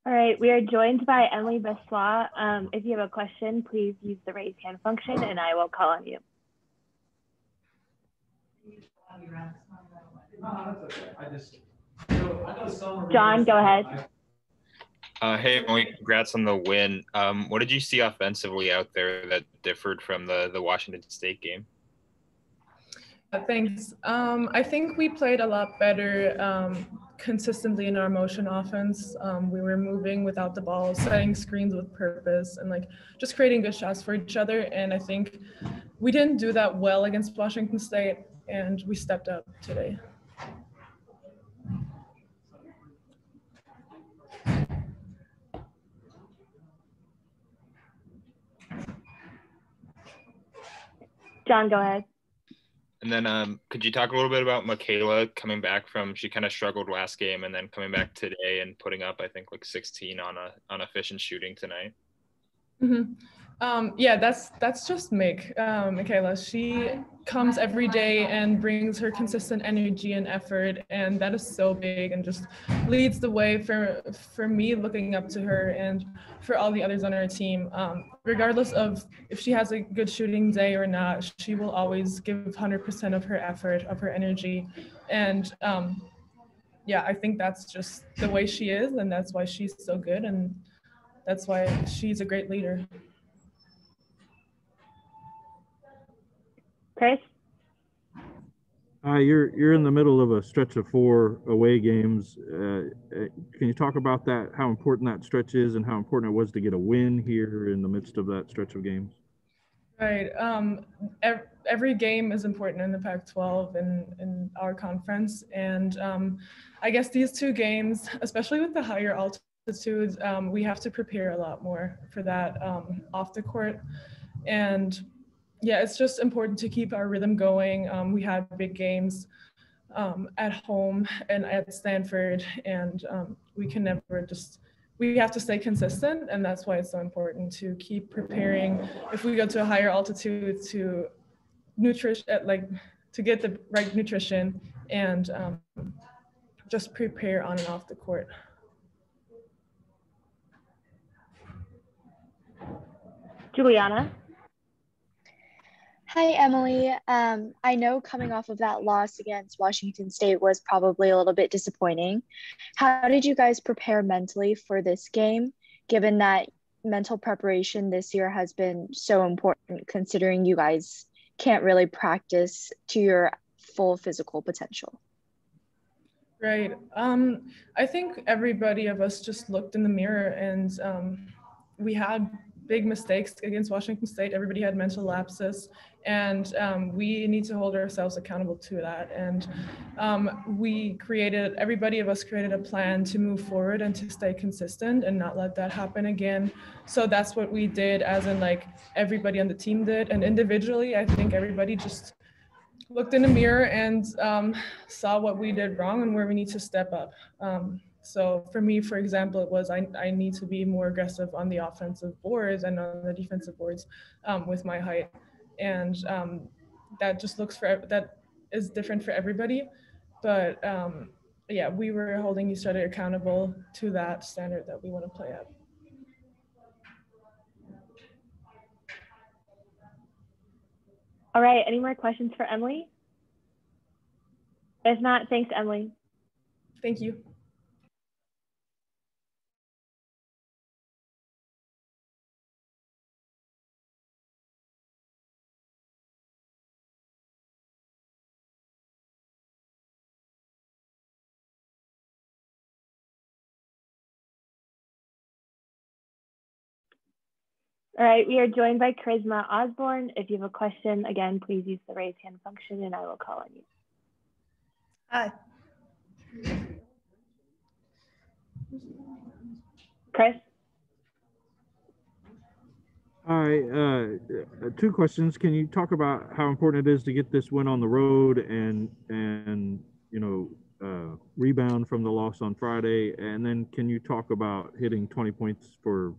All right, we are joined by Emily Bessoir. If you have a question, please use the raise hand function and I will call on you. John, go ahead. Hey, Emily, congrats on the win. What did you see offensively out there that differed from the Washington State game? Thanks. I think we played a lot better consistently in our motion offense. We were moving without the ball, setting screens with purpose, and like just creating good shots for each other. And I think we didn't do that well against Washington State, and we stepped up today. John, go ahead. And then could you talk a little bit about Michaela coming back from, she kind of struggled last game and then coming back today and putting up, I think, like 16 on efficient shooting tonight? Mm-hmm. Yeah, that's just Michaela. She comes every day and brings her consistent energy and effort, and that is so big and just leads the way for me looking up to her and for all the others on our team. Regardless of if she has a good shooting day or not, she will always give 100% of her effort, of her energy. And yeah, I think that's just the way she is, and that's why she's so good, and that's why she's a great leader. Chris? You're in the middle of a stretch of 4 away games. Can you talk about that, how important that stretch is and how important it was to get a win here in the midst of that stretch of games? Right. Every game is important in the Pac-12 and in our conference. And I guess these 2 games, especially with the higher altitudes, we have to prepare a lot more for that off the court. And yeah, it's just important to keep our rhythm going. We had big games at home and at Stanford, and we can never we have to stay consistent, and that's why it's so important to keep preparing. If we go to a higher altitude, to get the right nutrition and just prepare on and off the court. Juliana? Hi, Emily. I know coming off of that loss against Washington State was probably a little bit disappointing. How did you guys prepare mentally for this game, given that mental preparation this year has been so important, considering you guys can't really practice to your full physical potential? Right. I think everybody of us just looked in the mirror, and we had big mistakes against Washington State. Everybody had mental lapses, and we need to hold ourselves accountable to that. And everybody of us created a plan to move forward and to stay consistent and not let that happen again. So that's what we did, as in like everybody on the team did. And individually, I think everybody just looked in the mirror and saw what we did wrong and where we need to step up. So for me, for example, it was I need to be more aggressive on the offensive boards and on the defensive boards with my height. And that just that is different for everybody. But yeah, we were holding each other accountable to that standard that we want to play at. All right, any more questions for Emily? If not, thanks, Emily. Thank you. All right, we are joined by Charisma Osborne. If you have a question, again, please use the raise hand function and I will call on you. Hi. Chris? Hi, 2 questions. Can you talk about how important it is to get this win on the road and rebound from the loss on Friday? And then can you talk about hitting 20 points for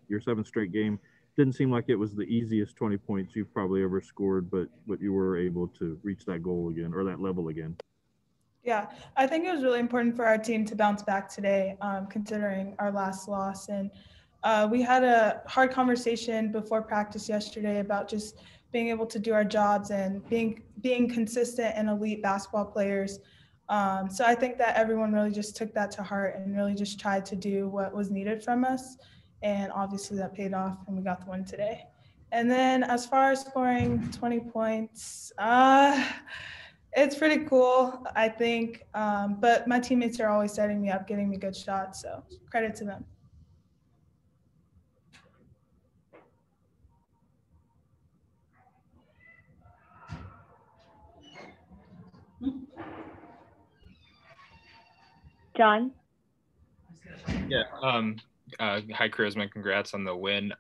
your 7th straight game? Didn't seem like it was the easiest 20 points you've probably ever scored, but you were able to reach that goal again, or that level again. Yeah, I think it was really important for our team to bounce back today, considering our last loss. And we had a hard conversation before practice yesterday about just being able to do our jobs and being consistent and elite basketball players. So I think that everyone really just took that to heart and really just tried to do what was needed from us. And obviously that paid off and we got the win today. And then as far as scoring 20 points, it's pretty cool, I think. But my teammates are always setting me up, getting me good shots. So credit to them. John? Yeah. Hi, Charisma. Congrats on the win.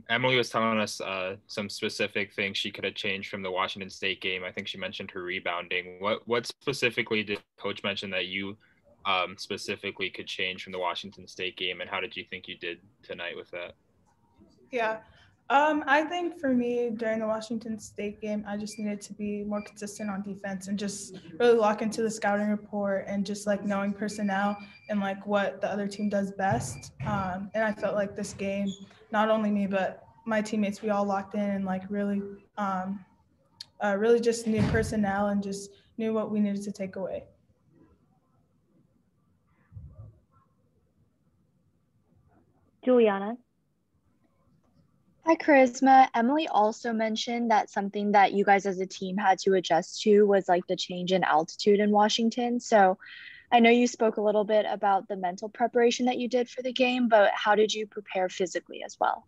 Emily was telling us some specific things she could have changed from the Washington State game. I think she mentioned her rebounding. What specifically did Coach mention that you specifically could change from the Washington State game, and how did you think you did tonight with that? Yeah. I think for me during the Washington State game, I just needed to be more consistent on defense and just really lock into the scouting report and just like knowing personnel and like what the other team does best. And I felt like this game, not only me, but my teammates, we all locked in and like really just knew personnel and just knew what we needed to take away. Juliana? Hi, Charisma. Emily also mentioned that something that you guys as a team had to adjust to was like the change in altitude in Washington. So I know you spoke a little bit about the mental preparation that you did for the game, but how did you prepare physically as well?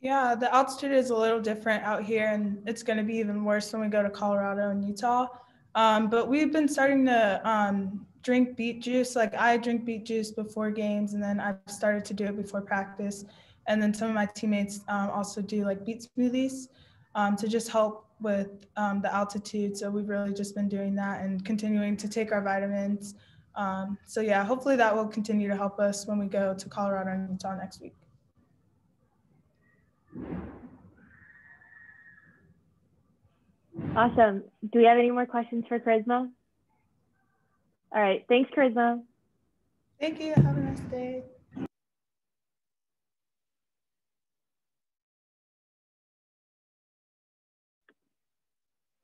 Yeah, the altitude is a little different out here, and it's going to be even worse when we go to Colorado and Utah. But we've been starting to drink beet juice. Like I drink beet juice before games, and then I've started to do it before practice. And then some of my teammates also do like beet smoothies to just help with the altitude. So we've really just been doing that and continuing to take our vitamins. So yeah, hopefully that will continue to help us when we go to Colorado and Utah next week. Awesome. Do we have any more questions for Charisma? All right. Thanks, Charisma. Thank you. Have a nice day.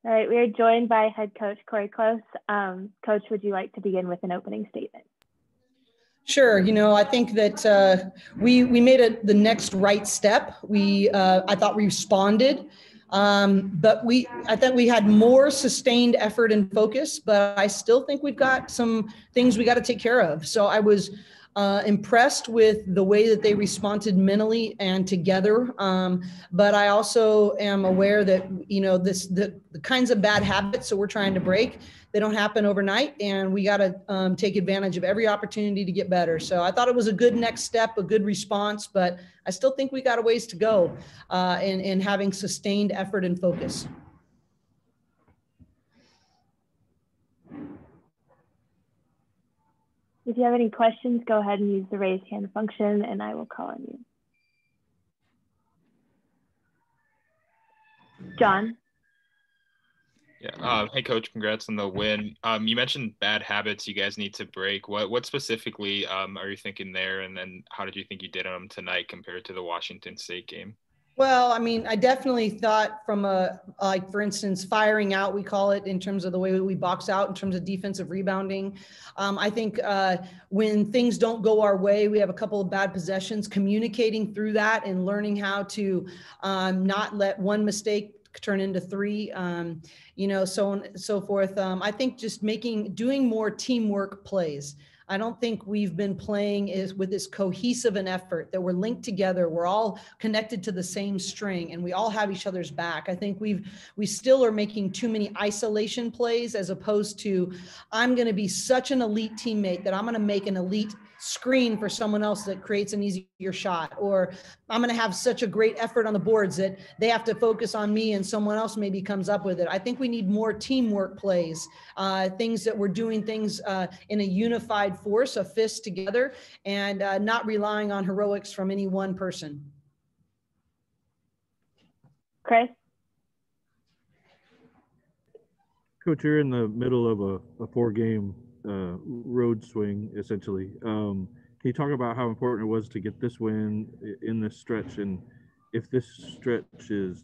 All right. We are joined by head coach Cori Close. Coach, would you like to begin with an opening statement? Sure. You know, I think that we made the next right step. I thought we responded, but I thought we had more sustained effort and focus. But I still think we've got some things we got to take care of. So I was impressed with the way that they responded mentally and together. But I also am aware that, you know, the kinds of bad habits that we're trying to break, they don't happen overnight, and we got to take advantage of every opportunity to get better. So I thought it was a good next step, a good response, but I still think we got a ways to go in having sustained effort and focus. If you have any questions, go ahead and use the raise hand function and I will call on you. John? Yeah. Hey, Coach. Congrats on the win. You mentioned bad habits you guys need to break. What specifically are you thinking there? And then how did you think you did on them tonight compared to the Washington State game? Well, I mean, I definitely thought from like, for instance, firing out, we call it, in terms of the way we box out in terms of defensive rebounding. I think when things don't go our way, we have a couple of bad possessions, communicating through that and learning how to not let one mistake turn into three, you know, so on and so forth. I think just doing more teamwork plays. I don't think we've been playing with this cohesive an effort that we're linked together. We're all connected to the same string and we all have each other's back. I think we still are making too many isolation plays as opposed to, I'm going to be such an elite teammate that I'm going to make an elite screen for someone else that creates an easier shot, or I'm going to have such a great effort on the boards that they have to focus on me and someone else maybe comes up with it. I think we need more teamwork plays, things that we're doing things in a unified force, a fist together, and not relying on heroics from any one person. Chris? Coach, you're in the middle of a four-game road swing, essentially. Can you talk about how important it was to get this win in this stretch, and if this stretch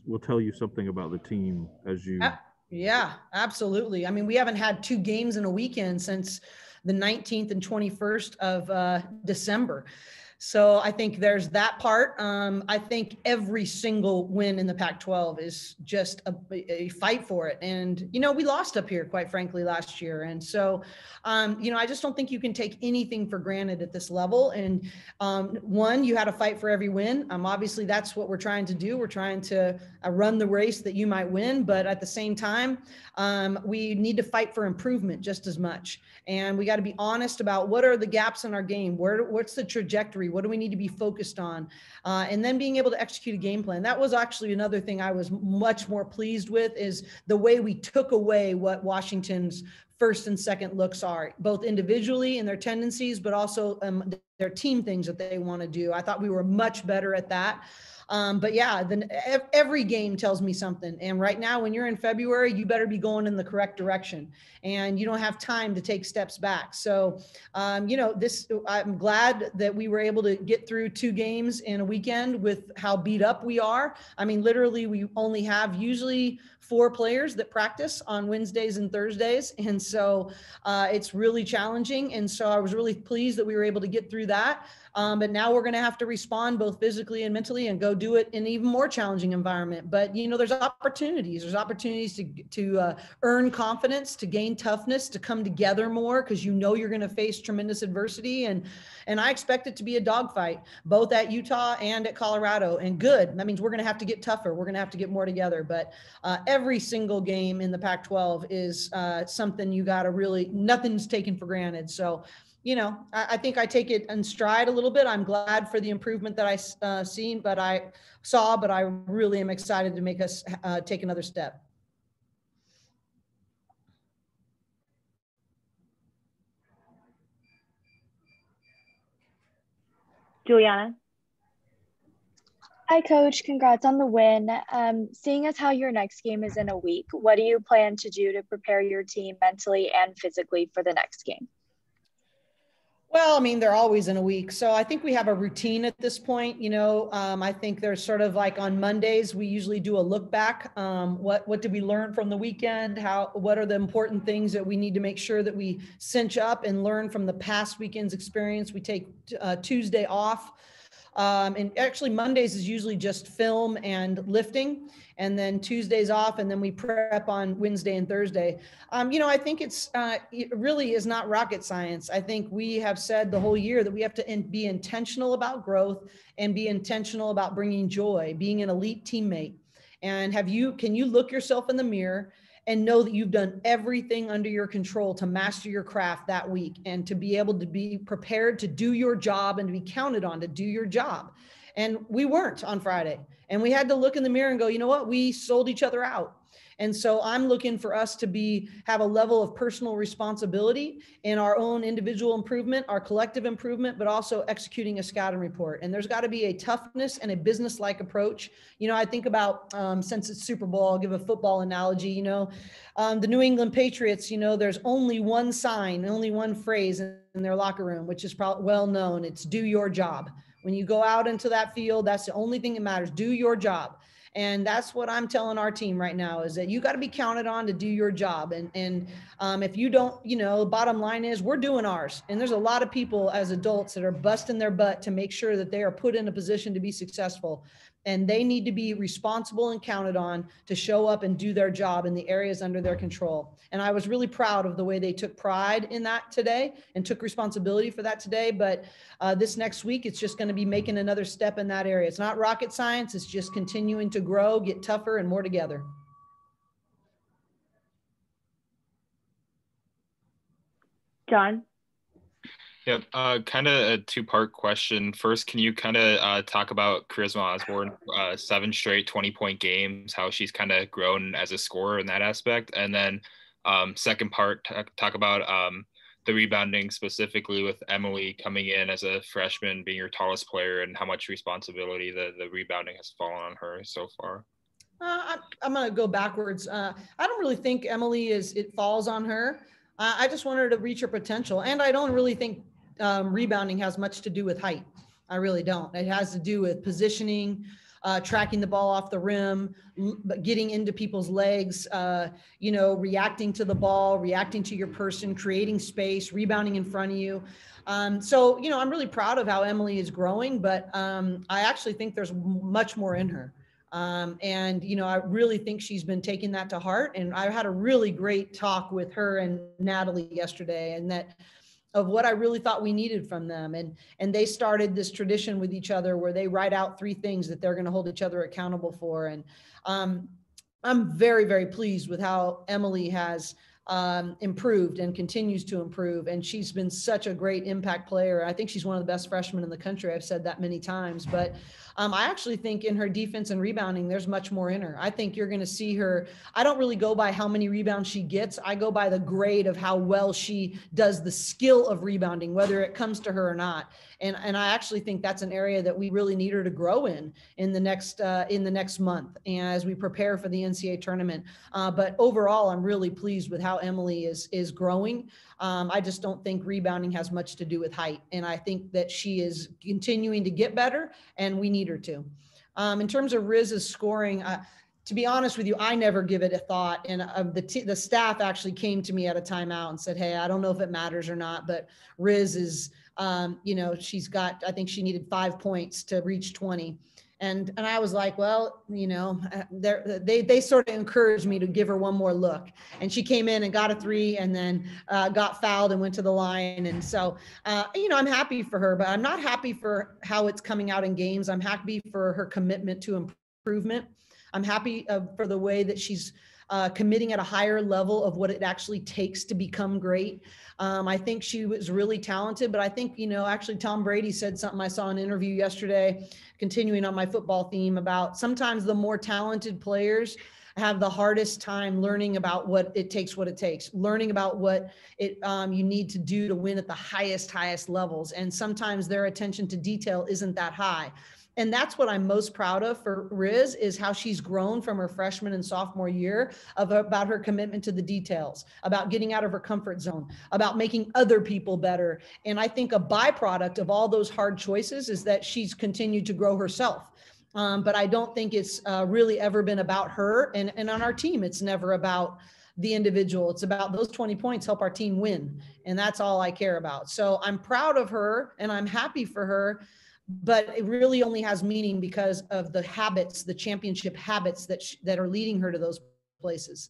will tell you something about the team as you? Yeah, absolutely. I mean, we haven't had 2 games in a weekend since the 19th and 21st of December. So I think there's that part. I think every single win in the Pac-12 is just a fight for it. And, we lost up here, quite frankly, last year. And so, I just don't think you can take anything for granted at this level. And one, you had to fight for every win. Obviously, that's what we're trying to do. We're trying to run the race that you might win. But at the same time, we need to fight for improvement just as much. And we got to be honest about what are the gaps in our game? What's the trajectory? What do we need to be focused on? And then being able to execute a game plan. That was actually another thing I was much more pleased with, is the way we took away what Washington's first and second looks are, both individually in their tendencies, but also their team things that they want to do. I thought we were much better at that. But yeah, then every game tells me something. And right now, when you're in February, you better be going in the correct direction, and you don't have time to take steps back. So, I'm glad that we were able to get through 2 games in a weekend with how beat up we are. I mean, literally, we only have usually 4 players that practice on Wednesdays and Thursdays. And so it's really challenging. And so I was really pleased that we were able to get through that. But now we're going to have to respond both physically and mentally and go do it in an even more challenging environment. But, there's opportunities. There's opportunities to earn confidence, to gain toughness, to come together more, because you're going to face tremendous adversity. And I expect it to be a dogfight, both at Utah and at Colorado. And good. That means we're going to have to get tougher. We're going to have to get more together. But every single game in the Pac-12 is something you got to really, nothing's taken for granted. So, I think I take it in stride a little bit. I'm glad for the improvement that I seen, but I really am excited to make us take another step. Juliana. Hi, Coach. Congrats on the win. Seeing as how your next game is in a week, what do you plan to do to prepare your team mentally and physically for the next game? Well, I mean, they're always in a week. So I think we have a routine at this point. I think there's sort of like on Mondays, we usually do a look back. What did we learn from the weekend? What are the important things that we need to make sure that we cinch up and learn from the past weekend's experience? We take Tuesday off. And actually Mondays is usually just film and lifting, and then Tuesdays off, and then we prep on Wednesday and Thursday. I think it really is not rocket science. I think we have said the whole year that we have to be intentional about growth and be intentional about bringing joy, being an elite teammate. And can you look yourself in the mirror and know that you've done everything under your control to master your craft that week, and to be able to be prepared to do your job and to be counted on to do your job. And we weren't on Friday, and we had to look in the mirror and go, you know what, we sold each other out. And so I'm looking for us to have a level of personal responsibility in our own individual improvement, our collective improvement, but also executing a scouting report. And there's got to be a toughness and a business-like approach. I think about, since it's Super Bowl, I'll give a football analogy, the New England Patriots, there's only one sign, only one phrase in their locker room, which is probably well known. It's do your job. When you go out into that field, that's the only thing that matters. Do your job. And that's what I'm telling our team right now, is that you got to be counted on to do your job. And if you don't, bottom line is we're doing ours. And there's a lot of people as adults that are busting their butt to make sure that they are put in a position to be successful. And they need to be responsible and counted on to show up and do their job in the areas under their control. And I was really proud of the way they took pride in that today and took responsibility for that today. But this next week, it's just going to be making another step in that area. It's not rocket science. It's just continuing to grow, get tougher, and more together. John. Yep. Kind of a 2-part question. First, can you kind of talk about Charisma Osborne, 7 straight 20-point games, how she's kind of grown as a scorer in that aspect? And then second part, talk about the rebounding, specifically with Emily coming in as a freshman, being your tallest player, and how much responsibility the rebounding has fallen on her so far. I'm going to go backwards. I don't really think Emily it falls on her. I just want her to reach her potential. And I don't really think rebounding has much to do with height. I really don't. It has to do with positioning, tracking the ball off the rim, getting into people's legs, reacting to the ball, reacting to your person, creating space, rebounding in front of you. So, I'm really proud of how Emily is growing, but I actually think there's much more in her. I really think she's been taking that to heart. And I had a really great talk with her and Natalie yesterday, and that of what I really thought we needed from them. And they started this tradition with each other where they write out 3 things that they're going to hold each other accountable for. And I'm very, very pleased with how Emily has improved and continues to improve. And she's been such a great impact player. I think she's one of the best freshmen in the country. I've said that many times, but I actually think in her defense and rebounding, there's much more in her. I think you're going to see her. I don't really go by how many rebounds she gets. I go by the grade of how well she does the skill of rebounding, whether it comes to her or not. And I actually think that's an area that we really need her to grow in the next month, and as we prepare for the NCAA tournament. But overall, I'm really pleased with how Emily is growing. I just don't think rebounding has much to do with height. And I think that she is continuing to get better, and we need her to. In terms of Riz's scoring, to be honest with you, I never give it a thought. And the staff actually came to me at a timeout and said, hey, I don't know if it matters or not, but Riz is, she's got, I think she needed 5 points to reach 20. And I was like, well, they sort of encouraged me to give her one more look. And she came in and got a 3 and then got fouled and went to the line. And so, I'm happy for her, but I'm not happy for how it's coming out in games. I'm happy for her commitment to improvement. I'm happy for the way that she's committing at a higher level of what it actually takes to become great. I think she was really talented, but I think, actually Tom Brady said something, I saw an interview yesterday, continuing on my football theme, about sometimes the more talented players have the hardest time learning about what it takes, learning about what you need to do to win at the highest levels. And sometimes their attention to detail isn't that high. And that's what I'm most proud of for Riz, is how she's grown from her freshman and sophomore year about her commitment to the details, about getting out of her comfort zone, about making other people better. And I think a byproduct of all those hard choices is that she's continued to grow herself. But I don't think it's really ever been about her. And on our team, it's never about the individual. It's about those 20 points help our team win. And that's all I care about. So I'm proud of her and I'm happy for her. But it really only has meaning because of the habits, the championship habits that are leading her to those places.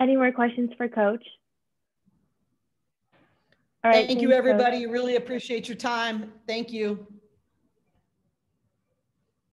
Any more questions for Coach? All right. Thank you, everybody. Really appreciate your time. Thank you.